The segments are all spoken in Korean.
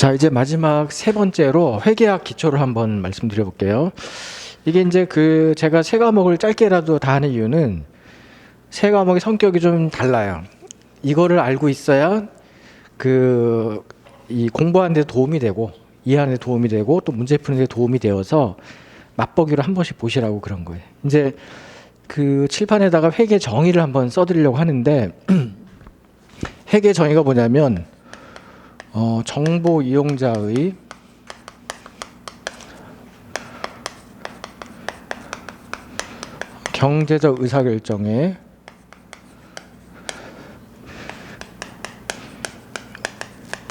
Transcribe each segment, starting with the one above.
자, 이제 마지막 세 번째로 회계학 기초를 한번 말씀드려 볼게요. 이게 이제 제가 세 과목을 짧게라도 다 하는 이유는 세 과목의 성격이 좀 달라요. 이거를 알고 있어야 이 공부하는 데 도움이 되고 이해하는 데 도움이 되고 또 문제 푸는 데 도움이 되어서 맛보기로 한 번씩 보시라고 그런 거예요. 이제 칠판에다가 회계 정의를 한번 써드리려고 하는데 회계 정의가 뭐냐면 정보 이용자의 경제적 의사결정에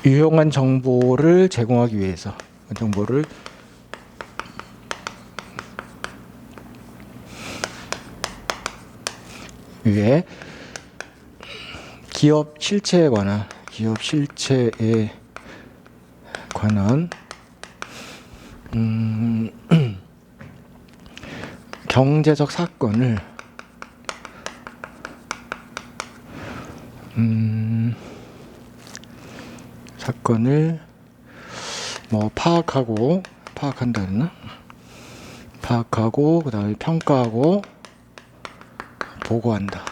유용한 정보를 제공하기 위해서 정보를 위해 기업 실체에 관한 경제적 사건을 뭐 파악한다 했나? 파악하고 그다음에 평가하고 보고한다.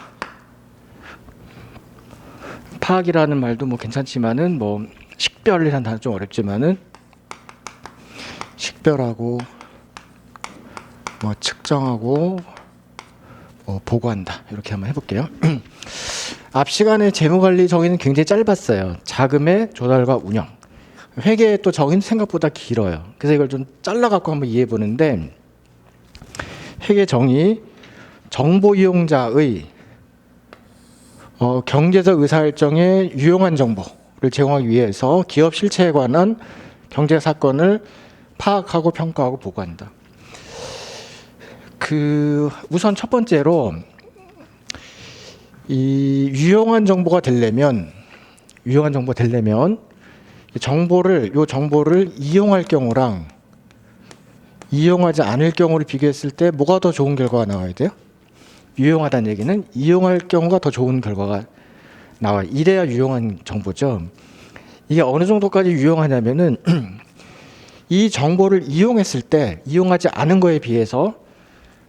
파악이라는 말도 뭐 괜찮지만은 뭐 식별이라는 단어 좀 어렵지만은 식별하고 뭐 측정하고 뭐 보고한다. 이렇게 한번 해볼게요. 앞 시간에 재무관리 정의는 굉장히 짧았어요. 자금의 조달과 운영. 회계 또 정의는 생각보다 길어요. 그래서 이걸 좀 잘라갖고 한번 이해해 보는데 회계 정의 정보 이용자의 경제적 의사결정에 유용한 정보를 제공하기 위해서 기업 실체에 관한 경제 사건을 파악하고 평가하고 보고한다. 우선 첫 번째로 이 유용한 정보가 되려면 정보를 이용할 경우랑 이용하지 않을 경우를 비교했을 때 뭐가 더 좋은 결과가 나와야 돼요? 유용하다는 얘기는 이용할 경우가 더 좋은 결과가 나와요. 이래야 유용한 정보죠. 이게 어느 정도까지 유용하냐면은 이 정보를 이용했을 때 이용하지 않은 거에 비해서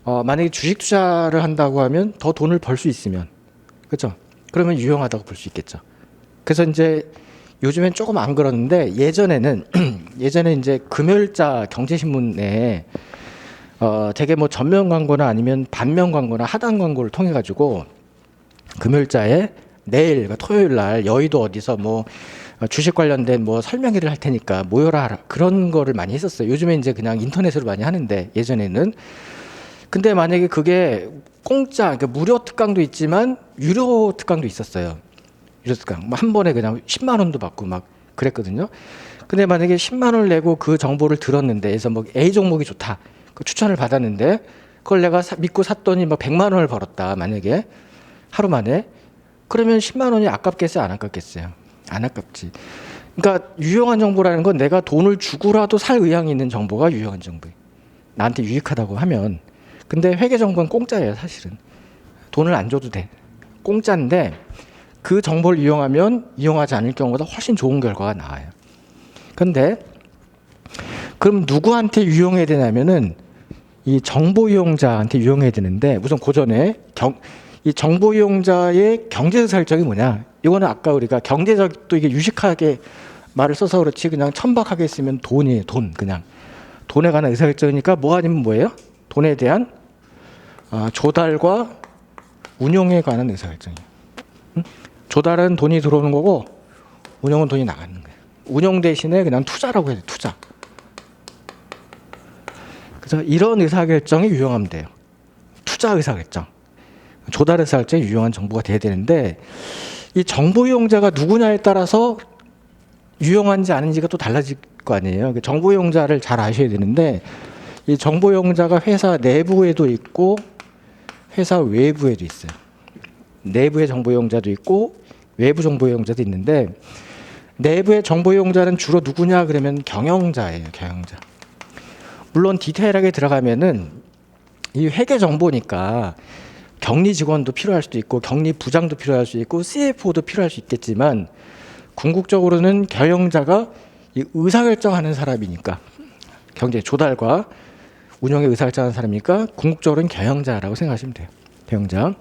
만약에 주식 투자를 한다고 하면 더 돈을 벌 수 있으면 그렇죠? 그러면 유용하다고 볼 수 있겠죠. 그래서 이제 요즘엔 조금 안 그러는데 예전에 이제 금요일자 경제신문에 되게 뭐 전면 광고나 아니면 반면 광고나 하단 광고를 통해 가지고 금요일자에 내일 그러니까 토요일 날 여의도 어디서 뭐 주식 관련된 뭐 설명회를 할 테니까 모여라 그런 거를 많이 했었어요. 요즘에 이제 그냥 인터넷으로 많이 하는데 예전에는 근데 만약에 그게 공짜 그러니까 무료 특강도 있지만 유료 특강도 있었어요. 유료 특강 뭐 한 번에 그냥 10만 원도 받고 막 그랬거든요. 근데 만약에 10만 원을 내고 그 정보를 들었는데 그래서 뭐 A 종목이 좋다. 그 추천을 받았는데 그걸 내가 믿고 샀더니 막 100만 원을 벌었다. 만약에 하루 만에 그러면 10만 원이 아깝겠어요? 안 아깝겠어요? 안 아깝지. 그러니까 유용한 정보라는 건 내가 돈을 주고라도 살 의향이 있는 정보가 유용한 정보예요. 나한테 유익하다고 하면. 근데 회계 정보는 공짜예요, 사실은. 돈을 안 줘도 돼. 공짜인데 그 정보를 이용하면 이용하지 않을 경우보다 훨씬 좋은 결과가 나와요. 근데 그럼 누구한테 유용해야 되냐면은 이 정보 이용자한테 유용해야 되는데 우선 고전에 이 정보 이용자의 경제적 설정이 뭐냐? 이거는 아까 우리가 경제적 또 이게 유식하게 말을 써서 그렇지 그냥 천박하게 쓰면 돈이에요. 돈 그냥 돈에 관한 의사결정이니까 뭐 아니면 뭐예요? 돈에 대한 조달과 운용에 관한 의사결정이에요. 조달은 돈이 들어오는 거고 운용은 돈이 나가는 거예요. 운용 대신에 그냥 투자라고 해야 돼요. 투자. 그래서 이런 의사결정이 유용하면 돼요. 투자 의사결정. 조달 의사결정이 유용한 정보가 돼야 되는데 이 정보 이용자가 누구냐에 따라서 유용한지 아닌지가 또 달라질 거 아니에요. 정보 이용자를 잘 아셔야 되는데 이 정보 이용자가 회사 내부에도 있고 회사 외부에도 있어요. 내부의 정보 이용자도 있고 외부 정보 이용자도 있는데 내부의 정보 이용자는 주로 누구냐 그러면 경영자예요. 경영자. 물론 디테일하게 들어가면은 이 회계 정보니까 격리 직원도 필요할 수도 있고 격리 부장도 필요할 수 있고 CFO도 필요할 수 있겠지만 궁극적으로는 경영자가 이 의사결정하는 사람이니까 경제 조달과 운영의 의사결정하는 사람이니까 궁극적으로는 경영자라고 생각하시면 돼요. 경영자.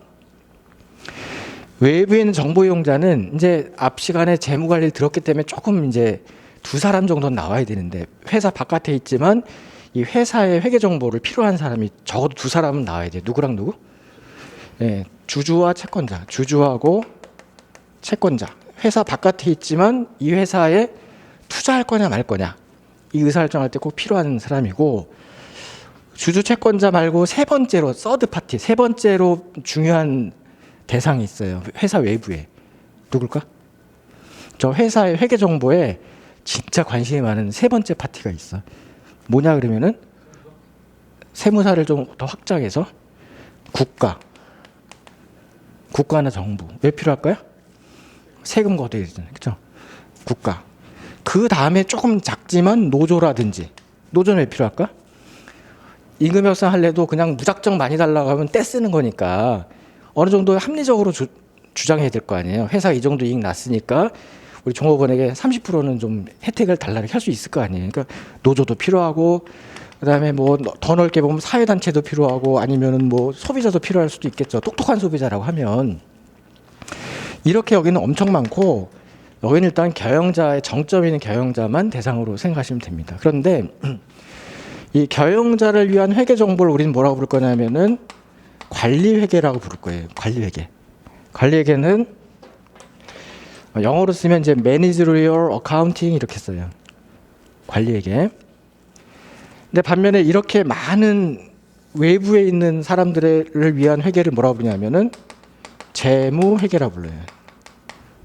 외부에 있는 정보 이용자는 이제 앞 시간에 재무 관리를 들었기 때문에 조금 이제 두 사람 정도는 나와야 되는데 회사 바깥에 있지만 이 회사의 회계 정보를 필요한 사람이 적어도 두 사람은 나와야 돼요. 누구랑 누구? 예, 주주와 채권자. 주주하고 채권자. 회사 바깥에 있지만 이 회사에 투자할 거냐 말 거냐. 이 의사결정할 때 꼭 필요한 사람이고 주주 채권자 말고 세 번째로 서드 파티 세 번째로 중요한 대상이 있어요. 회사 외부에. 누굴까? 저 회사의 회계 정보에 진짜 관심이 많은 세 번째 파티가 있어. 뭐냐 그러면은 세무사를 좀 더 확장해서 국가나 정부. 왜 필요할까요? 세금 걷어야 되잖아요. 그렇죠? 국가. 그 다음에 조금 작지만 노조라든지. 노조는 왜 필요할까? 임금 협상 할래도 그냥 무작정 많이 달라고 하면 떼쓰는 거니까 어느 정도 합리적으로 주장해야 될 거 아니에요. 회사 이 정도 이익 났으니까 우리 종업원에게 30%는 좀 혜택을 달라고 할 수 있을 거 아니에요. 그러니까 노조도 필요하고 그다음에 뭐 더 넓게 보면 사회단체도 필요하고 아니면은 뭐 소비자도 필요할 수도 있겠죠. 똑똑한 소비자라고 하면 이렇게 여기는 엄청 많고 여기는 일단 경영자의 정점 있는 경영자만 대상으로 생각하시면 됩니다. 그런데 이 경영자를 위한 회계 정보를 우리는 뭐라고 부를 거냐면은 관리회계라고 부를 거예요. 관리회계. 관리회계는 영어로 쓰면 이제 managerial accounting 이렇게 써요. 관리회계. 근데 반면에 이렇게 많은 외부에 있는 사람들을 위한 회계를 뭐라고 부르냐면은 재무회계라고 불러요.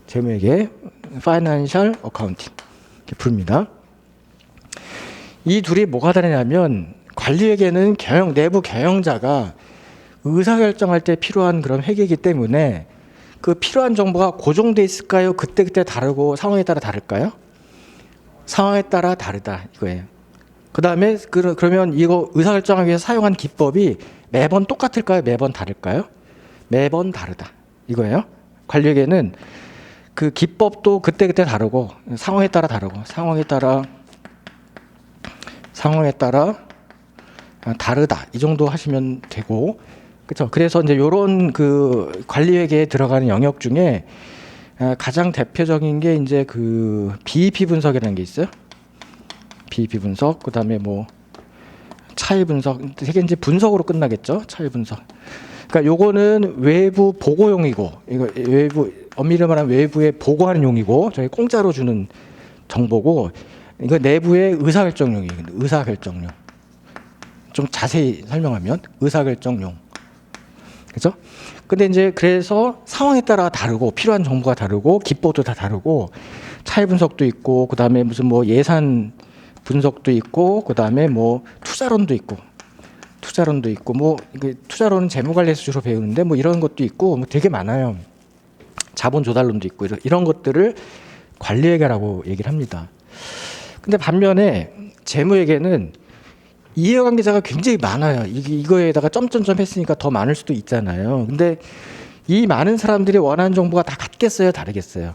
재무회계, financial accounting 이렇게 부릅니다. 이 둘이 뭐가 다르냐면 관리회계는 내부 경영자가 의사결정할 때 필요한 그런 회계이기 때문에 그 필요한 정보가 고정돼 있을까요? 그때그때 다르고 상황에 따라 다를까요? 상황에 따라 다르다 이거예요. 그 다음에 그러면 이거 의사결정하기 위해서 사용한 기법이 매번 똑같을까요? 매번 다를까요? 매번 다르다 이거예요. 관리회계는 그 기법도 그때그때 다르고 상황에 따라 다르고 상황에 따라 다르다 이 정도 하시면 되고 그렇죠. 그래서 이제 이런 그 관리회계에 들어가는 영역 중에 가장 대표적인 게 이제 그 BEP 분석이라는 게 있어요. BEP 분석, 그다음에 뭐 차이 분석, 되게 이제 분석으로 끝나겠죠. 차이 분석. 그러니까 요거는 외부 보고용이고 이거 외부 엄밀히 말하면 외부에 보고하는 용이고 저희 공짜로 주는 정보고 이거 내부의 의사결정용이에요. 의사결정용. 좀 자세히 설명하면 의사결정용. 그죠? 근데 이제 그래서 상황에 따라 다르고 필요한 정보가 다르고 기법도 다 다르고 차이 분석도 있고 그다음에 무슨 뭐 예산 분석도 있고 그다음에 뭐 투자론도 있고 뭐 투자론은 재무관리에서 주로 배우는데 뭐 이런 것도 있고 뭐 되게 많아요. 자본 조달론도 있고 이런 것들을 관리회계라고 얘기를 합니다. 근데 반면에 재무회계는 이해관계자가 굉장히 많아요. 이거에다가 점점점 했으니까 더 많을 수도 있잖아요. 근데 이 많은 사람들이 원하는 정보가 다 같겠어요? 다르겠어요?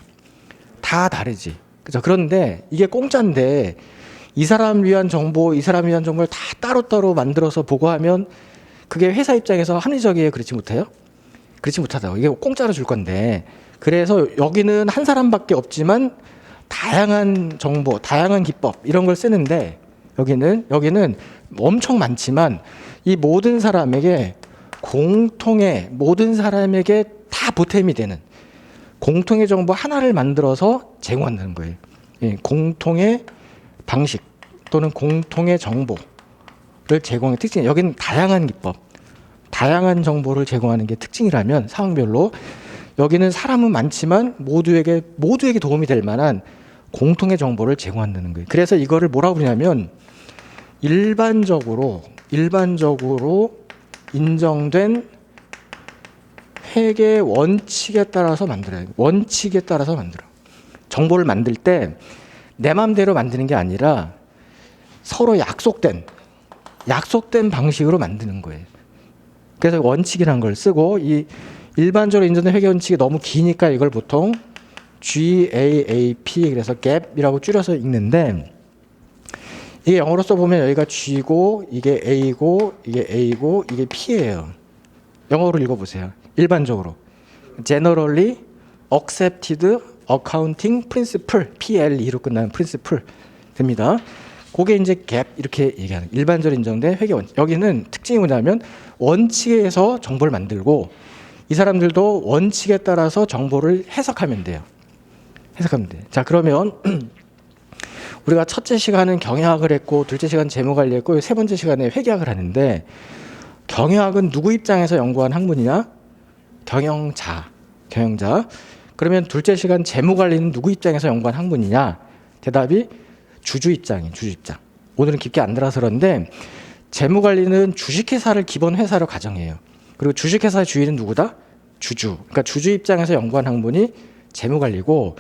다 다르지. 그죠? 그런데 이게 공짜인데 이 사람 위한 정보, 이 사람 위한 정보를 다 따로따로 만들어서 보고하면 그게 회사 입장에서 합리적이에요? 그렇지 못해요? 그렇지 못하다고. 이게 공짜로 줄 건데. 그래서 여기는 한 사람밖에 없지만 다양한 정보, 다양한 기법 이런 걸 쓰는데 여기는 엄청 많지만 이 모든 사람에게 다 보탬이 되는 공통의 정보 하나를 만들어서 제공한다는 거예요. 예, 공통의 방식 또는 공통의 정보를 제공의 특징. 여기는 다양한 기법, 다양한 정보를 제공하는 게 특징이라면 상황별로 여기는 사람은 많지만 모두에게 도움이 될 만한 공통의 정보를 제공한다는 거예요. 그래서 이거를 뭐라고 부르냐면 일반적으로 인정된 회계 원칙에 따라서 만들어요. 원칙에 따라서 만들어. 정보를 만들 때 내 마음대로 만드는 게 아니라 서로 약속된 방식으로 만드는 거예요. 그래서 원칙이라는 걸 쓰고 이 일반적으로 인정된 회계 원칙이 너무 기니까 이걸 보통 GAAP 그래서 gap이라고 줄여서 읽는데 이게 영어로 써보면 여기가 G고 이게 A고 이게 A고 이게 P예요. 영어로 읽어보세요. 일반적으로 Generally Accepted Accounting Principle PLE로 끝나는 Principle 됩니다. 그게 이제 gap 이렇게 얘기하는 일반적으로 인정된 회계 원칙. 여기는 특징이 뭐냐면 원칙에서 정보를 만들고 이 사람들도 원칙에 따라서 정보를 해석하면 돼요. 해석하면 돼요. 자, 그러면 우리가 첫째 시간은 경영학을 했고 둘째 시간 재무관리 했고 세 번째 시간에 회계학을 하는데 경영학은 누구 입장에서 연구한 학문이냐? 경영자. 그러면 둘째 시간 재무관리는 누구 입장에서 연구한 학문이냐? 대답이 주주 입장. 오늘은 깊게 안 들어서 그런데 재무관리는 주식회사를 기본 회사로 가정해요. 그리고 주식회사의 주인은 누구다? 주주. 그러니까 주주 입장에서 연구한 학문이 재무관리고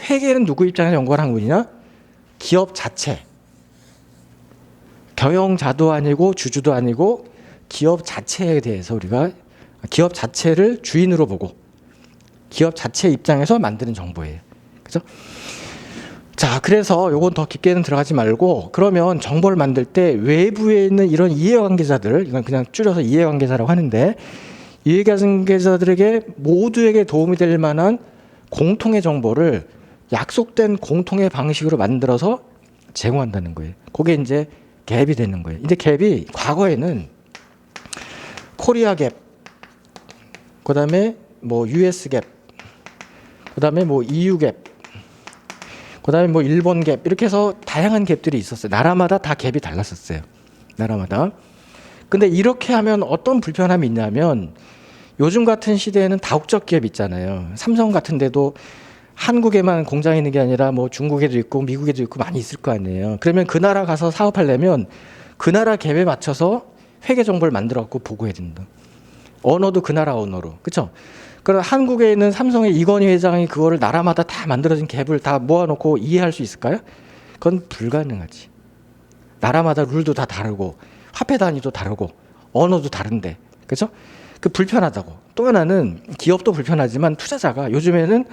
회계는 누구 입장에서 연구한 학문이냐? 기업 자체. 경영자도 아니고 주주도 아니고 기업 자체에 대해서 우리가 기업 자체를 주인으로 보고 기업 자체 입장에서 만드는 정보예요. 그죠? 자, 그래서 요건 더 깊게는 들어가지 말고 그러면 정보를 만들 때 외부에 있는 이런 이해관계자들, 이건 그냥 줄여서 이해관계자라고 하는데 이해관계자들에게 모두에게 도움이 될 만한 공통의 정보를 약속된 공통의 방식으로 만들어서 제공한다는 거예요. 그게 이제 갭이 되는 거예요. 근데 갭이 과거에는 코리아 갭, 그다음에 뭐 US 갭, 그다음에 뭐 EU 갭, 그다음에 뭐 일본 갭 이렇게 해서 다양한 갭들이 있었어요. 나라마다 다 갭이 달랐었어요. 나라마다. 근데 이렇게 하면 어떤 불편함이 있냐면 요즘 같은 시대에는 다국적 갭 있잖아요. 삼성 같은 데도 한국에만 공장이 있는 게 아니라 뭐 중국에도 있고 미국에도 있고 많이 있을 거 아니에요. 그러면 그 나라 가서 사업하려면 그 나라 갭에 맞춰서 회계 정보를 만들어 갖고 보고해야 된다. 언어도 그 나라 언어로. 그렇죠? 그럼 한국에 있는 삼성의 이건희 회장이 그거를 나라마다 다 만들어진 갭을 다 모아놓고 이해할 수 있을까요? 그건 불가능하지. 나라마다 룰도 다 다르고 화폐 단위도 다르고 언어도 다른데. 그렇죠? 그 불편하다고. 또 하나는 기업도 불편하지만 투자자가 요즘에는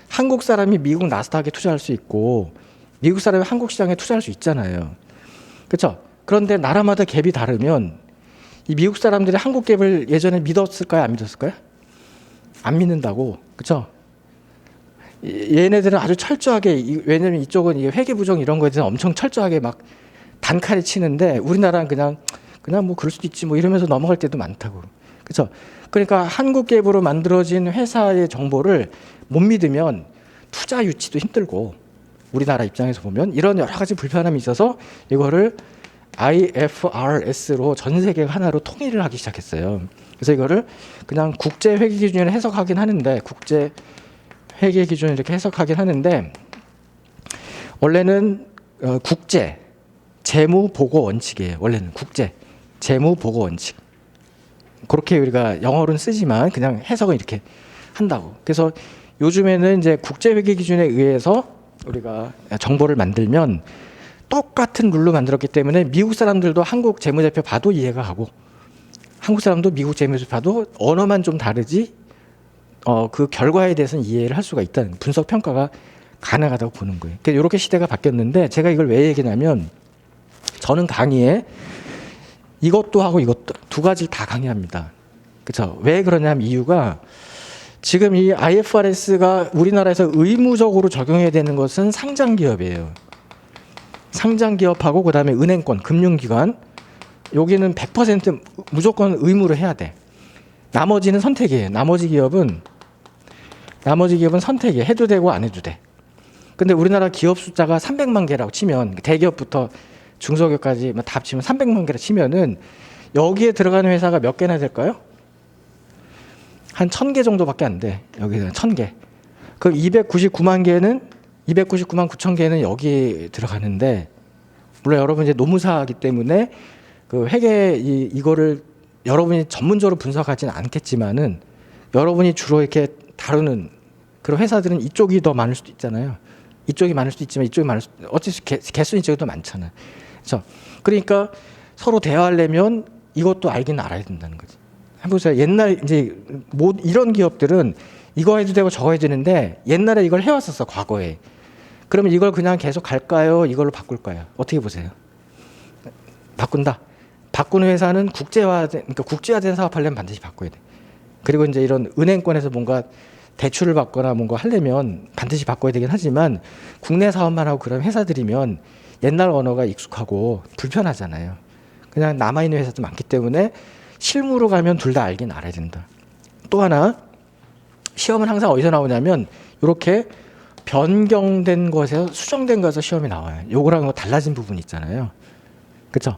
한국 사람이 미국 나스닥에 투자할 수 있고 미국 사람이 한국 시장에 투자할 수 있잖아요. 그렇죠? 그런데 나라마다 갭이 다르면 이 미국 사람들이 한국 갭을 예전에 믿었을까요? 안 믿었을까요? 안 믿는다고. 그렇죠? 얘네들은 아주 철저하게 왜냐면 이쪽은 이게 회계 부정 이런 거에 대해서 엄청 철저하게 막 단칼에 치는데 우리나라는 그냥 뭐 그럴 수도 있지 뭐 이러면서 넘어갈 때도 많다고. 그렇죠? 그러니까 한국 갭으로 만들어진 회사의 정보를 못 믿으면 투자 유치도 힘들고 우리나라 입장에서 보면 이런 여러 가지 불편함이 있어서 이거를 IFRS로 전 세계가 하나로 통일을 하기 시작했어요. 그래서 이거를 그냥 국제 회계 기준으로 해석하긴 하는데 국제 회계 기준으로 이렇게 해석하긴 하는데 원래는 국제 재무 보고 원칙이에요. 원래는 국제 재무 보고 원칙. 그렇게 우리가 영어로는 쓰지만 그냥 해석은 이렇게 한다고. 그래서 요즘에는 이제 국제회계 기준에 의해서 우리가 정보를 만들면 똑같은 룰로 만들었기 때문에 미국 사람들도 한국 재무제표 봐도 이해가 가고 한국 사람도 미국 재무제표 봐도 언어만 좀 다르지 그 결과에 대해서는 이해를 할 수가 있다는 분석 평가가 가능하다고 보는 거예요. 그러니까 이렇게 시대가 바뀌었는데 제가 이걸 왜 얘기냐면 저는 강의에 이것도 하고 이것도 두 가지를 다 강의합니다. 그렇죠? 왜 그러냐면 이유가 지금 이 IFRS가 우리나라에서 의무적으로 적용해야 되는 것은 상장 기업이에요. 상장 기업하고 그다음에 은행권, 금융기관 여기는 100% 무조건 의무로 해야 돼. 나머지는 선택이에요. 나머지 기업은 선택이에요. 해도 되고 안 해도 돼. 근데 우리나라 기업 숫자가 300만 개라고 치면 대기업부터 중소기업까지 다 합치면 300만 개라 치면은 여기에 들어가는 회사가 몇 개나 될까요? 한 1000개 정도밖에 안 돼. 여기는 1000개. 그럼 299만 9천 개는 여기 들어가는데 물론 여러분 이제 노무사이기 때문에 그 회계 이거를 여러분이 전문적으로 분석하지는 않겠지만은 여러분이 주로 이렇게 다루는 그런 회사들은 이쪽이 더 많을 수도 있잖아요. 이쪽이 많을 수도 있지만 이쪽이 많을 수도 어쨌든 개수는 이쪽이 더 많잖아요. 그렇죠? 그러니까 서로 대화하려면 이것도 알긴 알아야 된다는 거지. 해보세요. 옛날 이제 뭐 이런 기업들은 이거 해도 되고 저거 해도 되는데 옛날에 이걸 해왔었어, 과거에. 그러면 이걸 그냥 계속 갈까요? 이걸로 바꿀까요? 어떻게 보세요? 바꾼다. 바꾸는 회사는 그러니까 국제화된 사업하려면 반드시 바꿔야 돼. 그리고 이제 이런 은행권에서 뭔가 대출을 받거나 뭔가 하려면 반드시 바꿔야 되긴 하지만 국내 사업만 하고 그런 회사들이면 옛날 언어가 익숙하고 불편하잖아요. 그냥 남아있는 회사도 많기 때문에 실무로 가면 둘 다 알긴 알아야 된다. 또 하나, 시험은 항상 어디서 나오냐면 이렇게 변경된 것에서 수정된 것에서 시험이 나와요. 요거랑 달라진 부분이 있잖아요. 그렇죠?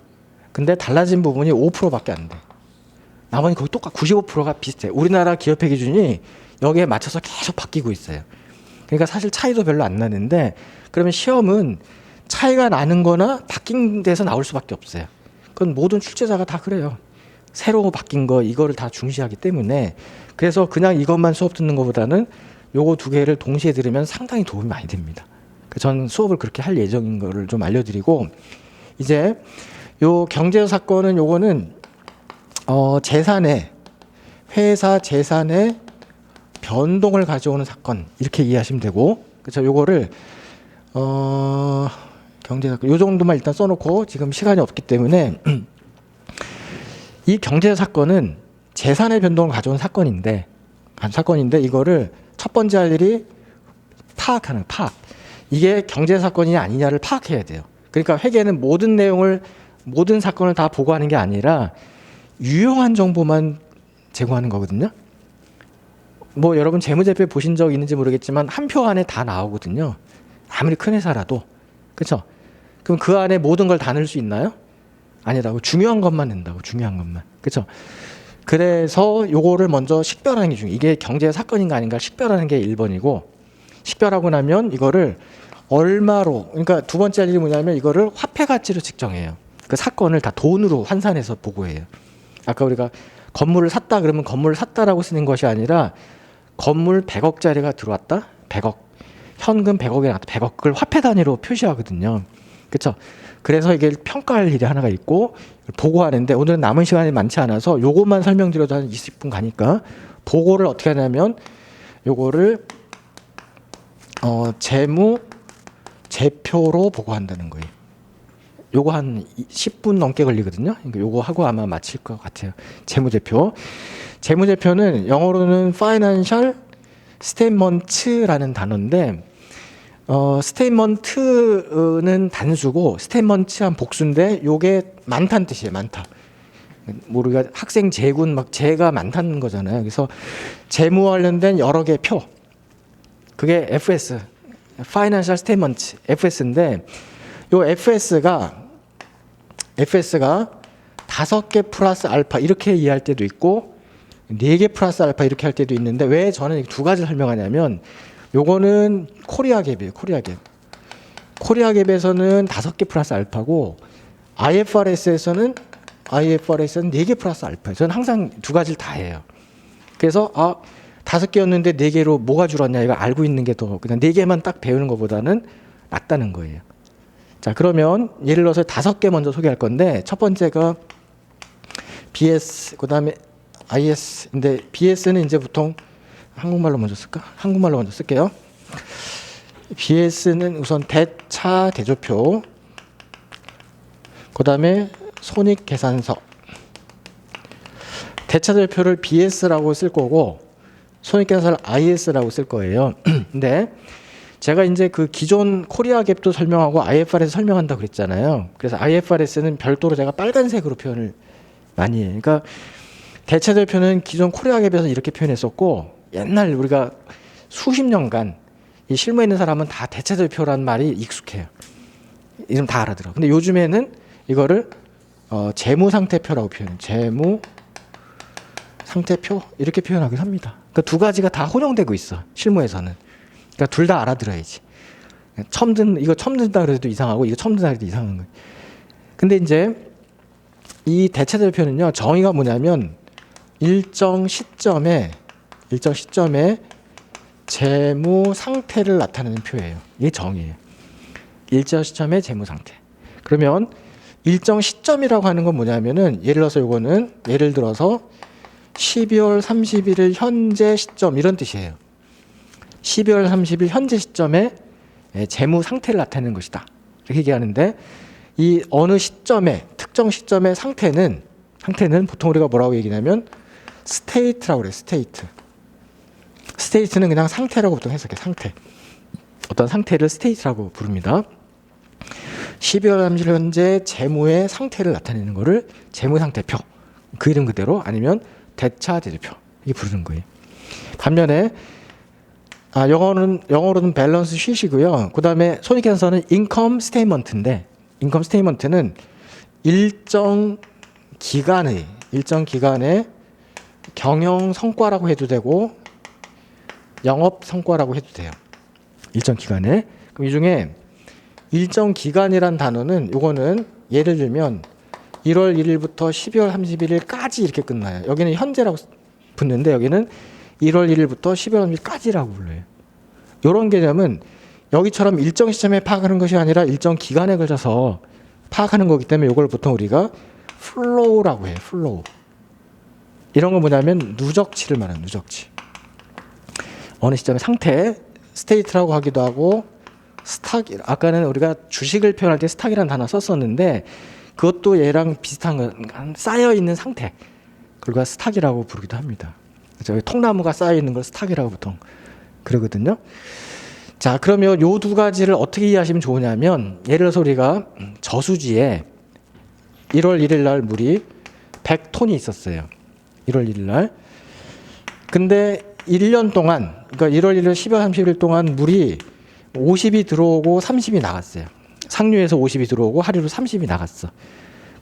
근데 달라진 부분이 5%밖에 안 돼. 나머지 거의 똑같 95%가 비슷해. 우리나라 기업회 기준이 여기에 맞춰서 계속 바뀌고 있어요. 그러니까 사실 차이도 별로 안 나는데 그러면 시험은 차이가 나는 거나 바뀐 데서 나올 수밖에 없어요. 그건 모든 출제자가 다 그래요. 새로 바뀐 거 이거를 다 중시하기 때문에 그래서 그냥 이것만 수업 듣는 것보다는 요거 두 개를 동시에 들으면 상당히 도움이 많이 됩니다. 전 수업을 그렇게 할 예정인 거를 좀 알려드리고 이제 요 경제 사건은 요거는 재산의 회사 재산의 변동을 가져오는 사건 이렇게 이해하시면 되고 그렇죠. 요거를 경제 사건 요 정도만 일단 써놓고 지금 시간이 없기 때문에 이 경제 사건은 재산의 변동을 가져온 사건인데 이거를 첫 번째 할 일이 파악하는 파악. 이게 경제 사건이냐 아니냐를 파악해야 돼요. 그러니까 회계는 모든 내용을 모든 사건을 다 보고하는 게 아니라 유용한 정보만 제공하는 거거든요. 뭐 여러분 재무제표 보신 적 있는지 모르겠지만 한 표 안에 다 나오거든요. 아무리 큰 회사라도. 그렇죠? 그럼 그 안에 모든 걸 다 넣을 수 있나요? 아니라고. 중요한 것만 낸다고. 중요한 것만. 그렇죠? 그래서 요거를 먼저 식별하는 게 중요해요. 이게 경제 사건인가 아닌가 식별하는 게 1번이고 식별하고 나면 이거를 얼마로 그러니까 두 번째 할 일이 뭐냐면 이거를 화폐 가치로 측정해요. 그 사건을 다 돈으로 환산해서 보고해요. 아까 우리가 건물을 샀다 그러면 건물을 샀다라고 쓰는 것이 아니라 건물 100억짜리가 들어왔다. 100억. 현금 100억이 나왔다. 100억. 그걸 화폐 단위로 표시하거든요. 그렇죠? 그래서 이게 평가할 일이 하나가 있고 보고하는데 오늘은 남은 시간이 많지 않아서 요것만 설명드려도 한 20분 가니까 보고를 어떻게 하냐면 요거를 재무 제표로 보고한다는 거예요. 요거 한 10분 넘게 걸리거든요. 그러니까 요거 하고 아마 마칠 것 같아요. 재무제표. 재무제표는 영어로는 Financial Statements라는 단어인데 스테이트먼트는 단수고 스테이트먼트한 복수인데 요게 많다는 뜻이에요. 많다. 우리가 학생 재군 막 재가 많다는 거잖아요. 그래서 재무와 관련된 여러 개의 표. 그게 FS, Financial Statement, FS인데 요 FS가 5개 플러스 알파 이렇게 이해할 때도 있고 4개 플러스 알파 이렇게 할 때도 있는데 왜 저는 두 가지를 설명하냐면 요거는 코리아 갭이에요. 코리아 갭. 코리아 갭에서는 5개 플러스 알파고 IFRS에서는 4개 플러스 알파예요. 저는 항상 두 가지를 다 해요. 그래서 5개였는데 4개로 뭐가 줄었냐 이거 알고 있는 게 더 그냥 4개만 딱 배우는 것보다는 낫다는 거예요. 자, 그러면 예를 들어서 5개 먼저 소개할 건데 첫 번째가 BS 그다음에 IS인데 BS는 이제 보통 한국말로 먼저 쓸까? 한국말로 먼저 쓸게요. BS는 우선 대차 대조표, 그 다음에 손익계산서. 대차 대표를 BS라고 쓸 거고 손익계산서를 IS라고 쓸 거예요. 근데 제가 이제 그 기존 코리아 갭도 설명하고 IFRS 설명한다고 그랬잖아요. 그래서 IFRS는 별도로 제가 빨간색으로 표현을 많이 해요. 그러니까 대차 대표는 기존 코리아 갭에서 이렇게 표현했었고 옛날 우리가 수십 년간 이 실무에 있는 사람은 다 대차 대표라는 말이 익숙해요. 이름 다 알아들어. 근데 요즘에는 이거를 재무 상태표라고 표현해요. 재무 상태표 이렇게 표현하기도 합니다. 그러니까 두 가지가 다 혼용되고 있어. 실무에서는. 그러니까 둘 다 알아들어야지. 이거 처음 듣는다 그래도 이상하고 이거 처음 듣는다 그래도 이상한 거예요. 근데 이제 이 대차 대표는요. 정의가 뭐냐면 일정 시점에 재무 상태를 나타내는 표예요. 이게 정의예요. 일정 시점의 재무 상태. 그러면 일정 시점이라고 하는 건 뭐냐면은 예를 들어서 12월 31일 현재 시점 이런 뜻이에요. 12월 30일 현재 시점에 재무 상태를 나타내는 것이다. 이렇게 얘기하는데 이 어느 시점에 특정 시점의 상태는 보통 우리가 뭐라고 얘기하냐면 스테이트라고 그래요. 스테이트는 그냥 상태라고 보통 해석해. 상태. 어떤 상태를 스테이트라고 부릅니다. 12월 30일 현재 재무의 상태를 나타내는 것을 재무상태표. 그 이름 그대로 아니면 대차제표표. 이게 부르는 거예요. 반면에 영어로는 밸런스 쉿이고요. 그 다음에 손익계산서는 인컴 스테이먼트인데 인컴 스테이먼트는 일정 기간의 경영 성과라고 해도 되고 영업 성과라고 해도 돼요. 일정 기간에. 그럼 이 중에 일정 기간이란 단어는 요거는 예를 들면 1월 1일부터 12월 31일까지 이렇게 끝나요. 여기는 현재라고 붙는데 여기는 1월 1일부터 12월 30일까지라고 불러요. 이런 개념은 여기처럼 일정 시점에 파악하는 것이 아니라 일정 기간에 걸쳐서 파악하는 거기 때문에 이걸 보통 우리가 플로우라고 해요. 플로우. 이런 건 뭐냐면 누적치를 말하는 누적치. 어느 시점의 상태, 스테이트라고 하기도 하고 스탁. 아까는 우리가 주식을 표현할 때 스탁이라는 단어 썼었는데 그것도 얘랑 비슷한 건 쌓여 있는 상태. 그걸 스탁이라고 부르기도 합니다. 그렇죠? 통나무가 쌓여 있는 걸 스탁이라고 보통 그러거든요. 자, 그러면 요 두 가지를 어떻게 이해하시면 좋으냐면 예를 들어서 우리가 저수지에 1월 1일 날 물이 100톤이 있었어요. 1월 1일 날. 근데 1년 동안 그러니까 1월 1일 12월 30일 동안 물이 50이 들어오고 30이 나갔어요. 상류에서 50이 들어오고 하류로 30이 나갔어.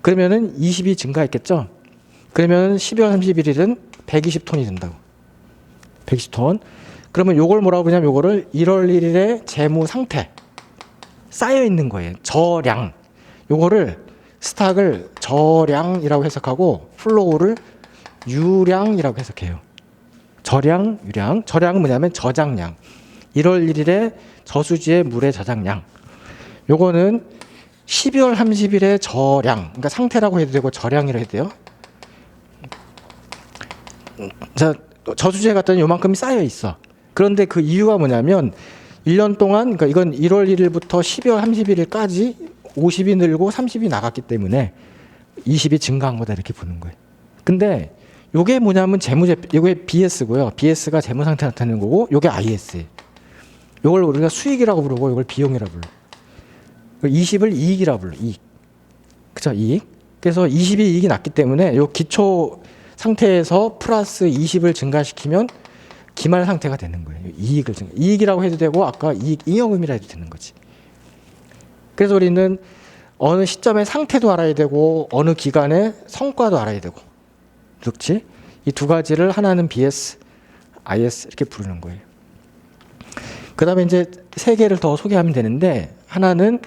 그러면은 20이 증가했겠죠. 그러면 12월 31일은 120톤이 된다고. 120톤. 그러면 요걸 뭐라고 그러냐면 요거를 1월 1일의 재무 상태 쌓여 있는 거예요. 저량. 요거를 스탁을 저량이라고 해석하고 플로우를 유량이라고 해석해요. 저량, 유량. 저량은 뭐냐면 저장량. 1월 1일에 저수지의 물의 저장량. 요거는 12월 30일의 저량. 그러니까 상태라고 해도 되고 저량이라고 해도 돼요. 자, 저수지에 갔더니 요만큼이 쌓여 있어. 그런데 그 이유가 뭐냐면 1년 동안 그러니까 이건 1월 1일부터 12월 31일까지 50이 늘고 30이 나갔기 때문에 20이 증가한 거다 이렇게 보는 거예요. 근데 요게 뭐냐면 요게 BS고요. BS가 재무 상태 나타내는 거고 요게 IS예요. 요걸 우리가 수익이라고 부르고 요걸 비용이라고 불러. 20을 이익이라고 불러. 이익. 그죠? 이익. 그래서 20이 이익이 났기 때문에 요 기초 상태에서 플러스 20을 증가시키면 기말 상태가 되는 거예요. 이익이라고 해도 되고 아까 이익 잉여금이라 해도 되는 거지. 그래서 우리는 어느 시점의 상태도 알아야 되고 어느 기간의 성과도 알아야 되고 그렇지? 이 두 가지를 하나는 BS, IS 이렇게 부르는 거예요. 그 다음에 이제 세 개를 더 소개하면 되는데 하나는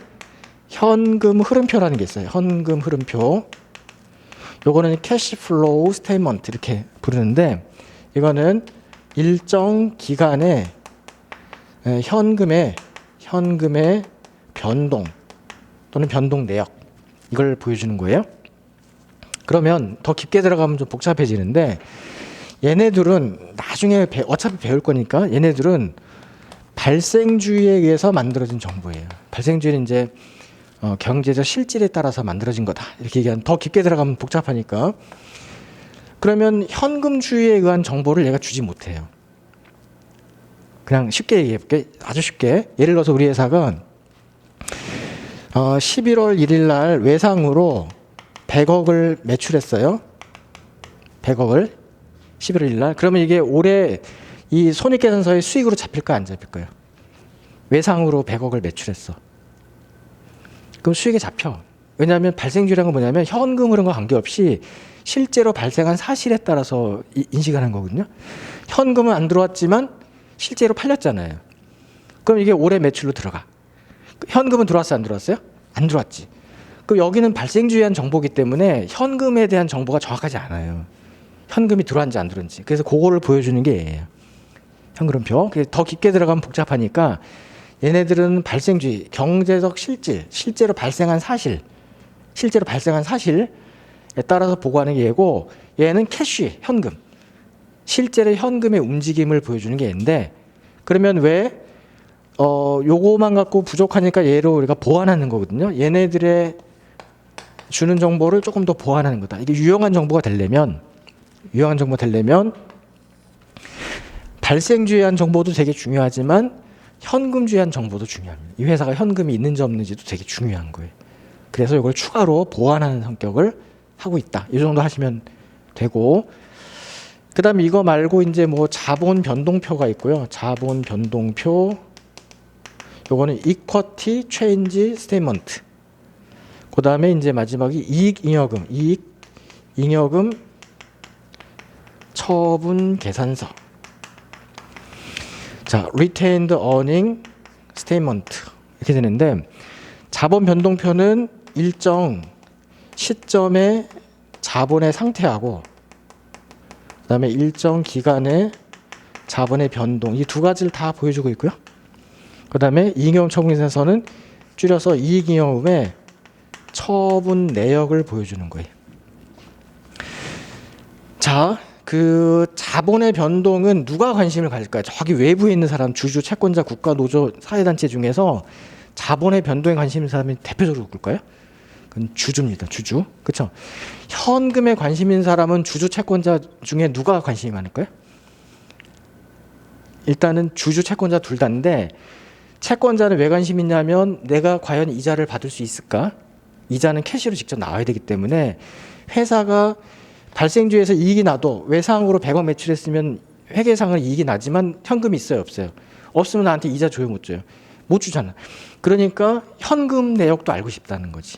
현금 흐름표라는 게 있어요. 현금 흐름표. 요거는 캐시 플로우 스테이먼트 이렇게 부르는데 이거는 일정 기간의 현금의 변동 또는 변동 내역 이걸 보여주는 거예요. 그러면 더 깊게 들어가면 좀 복잡해지는데 얘네들은 나중에 어차피 배울 거니까 얘네들은 발생주의에 의해서 만들어진 정보예요. 발생주의는 이제 경제적 실질에 따라서 만들어진 거다 이렇게 얘기하면 더 깊게 들어가면 복잡하니까 그러면 현금주의에 의한 정보를 얘가 주지 못해요. 그냥 쉽게 얘기해 볼게. 아주 쉽게. 예를 들어서 우리 회사가 11월 1일 날 외상으로 100억을 매출했어요. 100억을 11월 1일 날. 그러면 이게 올해 이 손익계산서의 수익으로 잡힐까 안 잡힐까요? 외상으로 100억을 매출했어. 그럼 수익에 잡혀. 왜냐하면 발생주의라는 건 뭐냐면 현금 흐름과 관계없이 실제로 발생한 사실에 따라서 인식하는 거거든요. 현금은 안 들어왔지만 실제로 팔렸잖아요. 그럼 이게 올해 매출로 들어가. 현금은 들어왔어요? 안 들어왔어요? 안 들어왔지. 그럼 여기는 발생주의한 정보이기 때문에 현금에 대한 정보가 정확하지 않아요. 현금이 들어왔는지 안 들어왔는지. 그래서 그거를 보여주는 게 얘예요. 현금표. 더 깊게 들어가면 복잡하니까 얘네들은 발생주의, 경제적 실질, 실제로 발생한 사실에 따라서 보고하는 게 얘고 얘는 캐시, 현금. 실제로 현금의 움직임을 보여주는 게 얘인데 그러면 왜 요거만 갖고 부족하니까 얘로 우리가 보완하는 거거든요. 얘네들의 주는 정보를 조금 더 보완하는 거다. 이게 유용한 정보가 되려면 발생주의한 정보도 되게 중요하지만 현금주의한 정보도 중요합니다. 이 회사가 현금이 있는지 없는지도 되게 중요한 거예요. 그래서 이걸 추가로 보완하는 성격을 하고 있다. 이 정도 하시면 되고, 그 다음에 이거 말고 이제 뭐 자본 변동표가 있고요. 자본 변동표, 요거는 equity change statement. 그 다음에 이제 마지막이 이익 잉여금 처분 계산서. 자, retained earning statement 이렇게 되는데, 자본 변동표는 일정 시점의 자본의 상태하고 그다음에 일정 기간의 자본의 변동, 이 두 가지를 다 보여주고 있고요. 그다음에 이익잉여금 처분 계산서는 줄여서 이익잉여금의 처분 내역을 보여주는 거예요. 자, 그 자본의 변동은 누가 관심을 가질까요? 저기 외부에 있는 사람, 주주, 채권자, 국가, 노조, 사회단체 중에서 자본의 변동에 관심 있는 사람이 대표적으로 누굴까요? 그건 주주입니다. 주주. 그렇죠? 현금에 관심 있는 사람은 주주, 채권자 중에 누가 관심이 많을까요? 일단은 주주, 채권자 둘 다인데, 채권자는 왜 관심 있냐면 내가 과연 이자를 받을 수 있을까? 이자는 캐시로 직접 나와야 되기 때문에 회사가 발생주에서 이익이 나도 외상으로 100억 매출했으면 회계상은 이익이 나지만 현금이 있어요, 없어요? 없으면 나한테 이자 줘요, 못 줘요? 못 주잖아. 그러니까 현금 내역도 알고 싶다는 거지,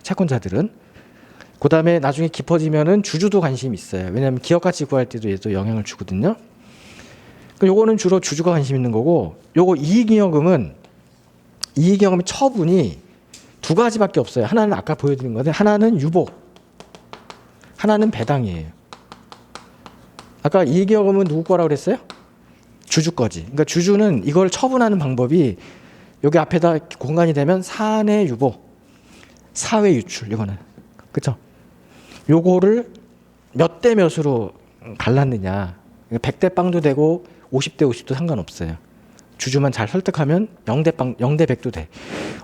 채권자들은. 그 다음에 나중에 깊어지면은 주주도 관심이 있어요. 왜냐하면 기업 가치 구할 때도 얘도 영향을 주거든요. 요거는 주로 주주가 관심 있는 거고, 요거 이익잉여금은 이익잉여금의 처분이 두 가지밖에 없어요. 하나는 아까 보여드린 건데, 하나는 유보, 하나는 배당이에요. 아까 이익잉여금은 누구 거라고 그랬어요? 주주 거지. 그러니까 주주는 이걸 처분하는 방법이 여기 앞에다 공간이 되면 사내 유보, 사회 유출, 이거는. 그렇죠? 요거를 몇 대 몇으로 갈랐느냐. 100대 빵도 되고 50대 50도 상관없어요. 주주만 잘 설득하면 0대 빵, 0대 100도 돼.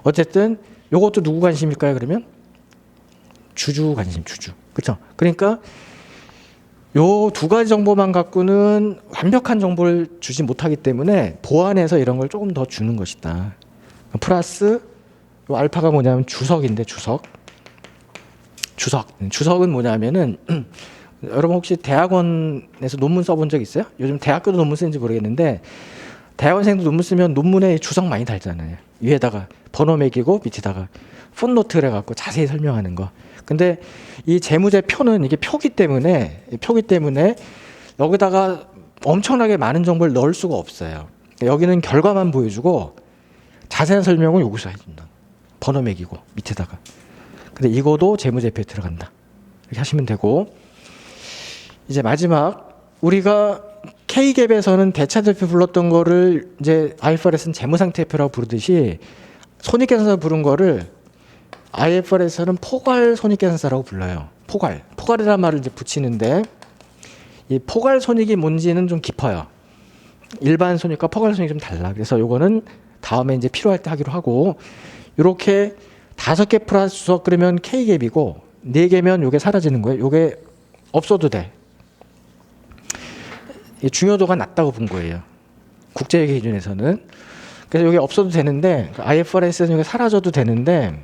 어쨌든 요것도 누구 관심일까요? 그러면 주주 관심, 주주. 그렇죠? 그러니까 요 두 가지 정보만 갖고는 완벽한 정보를 주지 못하기 때문에 보완해서 이런 걸 조금 더 주는 것이다. 플러스 요 알파가 뭐냐면 주석인데, 주석은 뭐냐면은 여러분 혹시 대학원에서 논문 써본 적 있어요? 요즘 대학교도 논문 쓰는지 모르겠는데 대학원생도 논문 쓰면 논문에 주석 많이 달잖아요. 위에다가 번호 매기고 밑에다가 풋노트를 해갖고 자세히 설명하는 거. 근데 이 재무제표는 이게 표기 때문에 여기다가 엄청나게 많은 정보를 넣을 수가 없어요. 여기는 결과만 보여주고 자세한 설명은 여기서 해준다. 번호 매기고 밑에다가. 근데 이거도 재무제표에 들어간다. 이렇게 하시면 되고, 이제 마지막 우리가 K갭에서는 대차대표 불렀던 거를 이제 IFRS는 재무상태표라고 부르듯이 손익계산서 부른 거를 IFRS는 포괄 손익계산서라고 불러요. 포괄이라는 말을 이제 붙이는데, 이 포괄 손익이 뭔지는 좀 깊어요. 일반 손익과 포괄 손익이 좀 달라. 그래서 요거는 다음에 이제 필요할 때 하기로 하고, 이렇게 5개 플러스 주석 그러면 K갭이고 4개면 요게 사라지는 거예요. 요게 없어도 돼. 중요도가 낮다고 본 거예요. 국제회계 기준에서는. 그래서 여기 없어도 되는데, IFRS는 여기 사라져도 되는데,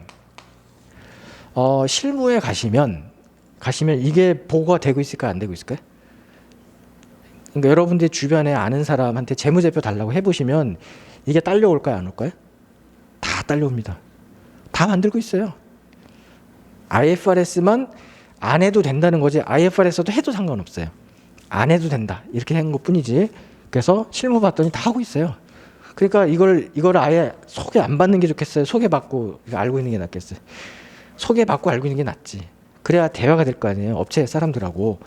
실무에 가시면 이게 보고가 되고 있을까요? 안 되고 있을까요? 그러니까 여러분들 주변에 아는 사람한테 재무제표 달라고 해보시면 이게 딸려올까요? 안 올까요? 다 딸려옵니다. 다 만들고 있어요. IFRS만 안 해도 된다는 거지, IFRS도 해도 상관없어요. 안 해도 된다, 이렇게 한 것뿐이지. 그래서 실무 봤더니 다 하고 있어요. 그러니까 이걸 아예 소개 안 받는 게 좋겠어요? 소개받고 알고 있는 게 낫겠어요? 소개받고 알고 있는 게 낫지. 그래야 대화가 될 거 아니에요, 업체 사람들하고.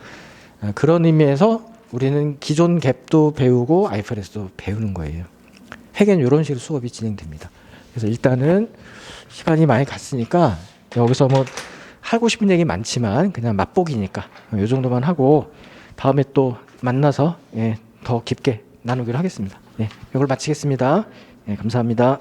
그런 의미에서 우리는 기존 갭도 배우고 IFRS도 배우는 거예요. 회계는 이런 식으로 수업이 진행됩니다. 그래서 일단은 시간이 많이 갔으니까 여기서 뭐 하고 싶은 얘기 많지만 그냥 맛보기니까 이 정도만 하고, 다음에 또 만나서 더 깊게 나누기로 하겠습니다. 예, 이걸 마치겠습니다. 예, 감사합니다.